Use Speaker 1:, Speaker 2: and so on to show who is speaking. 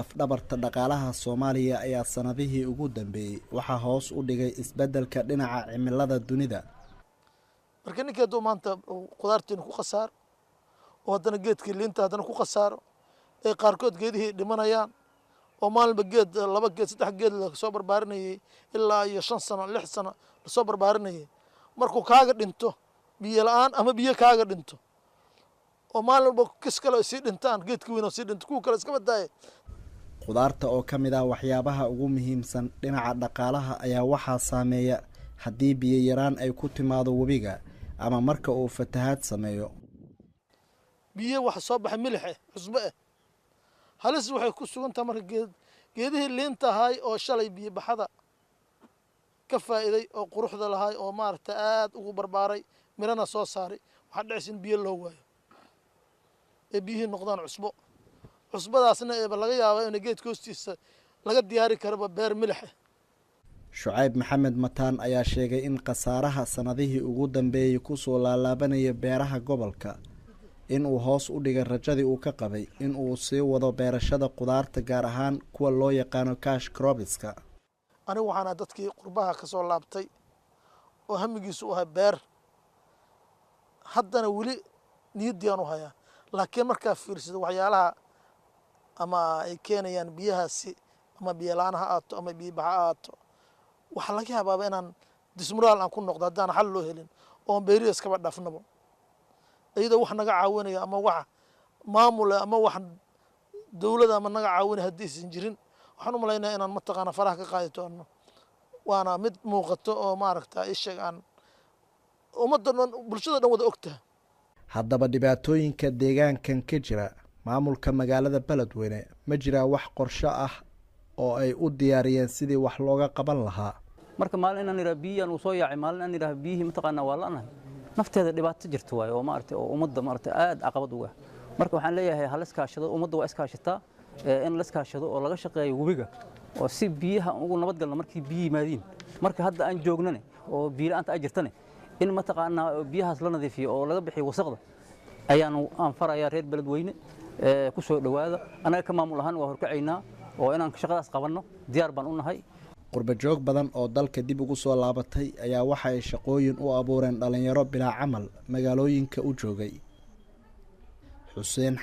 Speaker 1: afdhabarta dhaqaalaha Soomaaliya ayaa sanadihii ugu dambeeyay waxa hoos u dhigay isbeddelka dhinaca cimilada dunida.
Speaker 2: marka ninkeedu maanta qudaartiin ku khasaar oo hadana geedkii liinta hadana ku khasaaro ee qaarkood geedihii dhimanayaan oo maalinba geed laba geed saddex geed la soo barbaarinayay ilaa iyo 5 sano 6 sano la soo barbaarinayay markuu kaaga dhinto biyo la'aan ama biyo kaaga dhinto oo maalinba kis kale si dhintaan geedkii weyn oo si dhinto ku kale iska badaaye.
Speaker 1: Qudaarta oo kamid ah waxyaabaha ugu muhiimsan dhinaca dhaqaalaha ayaa waxaa saameeya haddii biyo yaraan ay ku timaado webiga ama marka uu fatahaad sameeyo.
Speaker 2: biyo wax soo baxay milix cusbo halis waxay ku sugan tahay marka geedihii liinta ahay oo shalay biyo baxada ka faa'iiday oo quruxda lahay oo maarta aad ugu barbaaray mirana soo saaray waxa dhacaysin biyo loo waayo ee biyo noqdaan cusbadaasna ee laga yaabo in geedka hoostiisa laga diyaari karo beer milix.
Speaker 1: Shucayb Maxamed Mataan ayaa sheegay in khasaaraha sanadihii ugu dambeeyay ku soo laalaabanaya beeraha gobolka in uu hoos u dhigay rajadii uu ka qabay in uu sii wado beerashada qudaarta gaar ahaan kuwa loo yaqaan cash cropska.
Speaker 2: anigu waxaan dadkii qurbaha ka soo laabtay oo hamigiisu u ahaa beer haddana wali niyadiyaan u hayaa laakiin markaa fiirsado waxyaalaha ama ay keenayaan biyahaasi ama biyo la'aan ha aato ama biyo baxa aato waxa laga yaabaa inaan dismuraal aan ku noqdo haddaan xal loo helin oo beeriya iskaba dhaafnabo iyadoo wax naga caawinaya ama wax maamul ama wax dawladda ama naga caawinaya haddaysan jirin waxaan u maleynayaa inaan mataqaana faraha ka qaadi doono waana mid muuqato oo maaragtaa isheeg aan ummadda bulshada dhan wada ogtahay.
Speaker 1: haddaba dhibaatooyinka deegaankan ka jira maamulka magaalada Beledweyne ma jira wax qorshe ah oo ay u diyaariyeen sidii wax looga qaban lahaa.
Speaker 3: marka maalin inaan ira biyan uu soo yaacay maalin aan ira biyihi mataqaana waa la'anahay nafteeda dhibaato jirto waayo oo maartay oo ummadda maartay aad caqabad uga marka waxaan leeyahay hal iskaashado ummadda waa iskaashataa in la iskaashado oo laga shaqeeyo webiga oo si biyaha ugu nabad galno markii biyo yimaadeen marka hadda aan joognane oo biyo la'aanta ay jirtane in mataqaana biyahaas la nadiifiyo oo laga bixiyo wasaqda ayaan farayaa reer Beledweyne ku soo dhawaada anaga ka maamul ahaan waa horkacaynaa oo inaan shaqadaas qabanno diyaar baan u nahay.
Speaker 1: qurba joog badan oo dalka dib ugu soo laabatay ayaa waxa ay shaqooyin u abuureen dhalinyaro bilaa camal magaalooyinka u joogay. Xuseen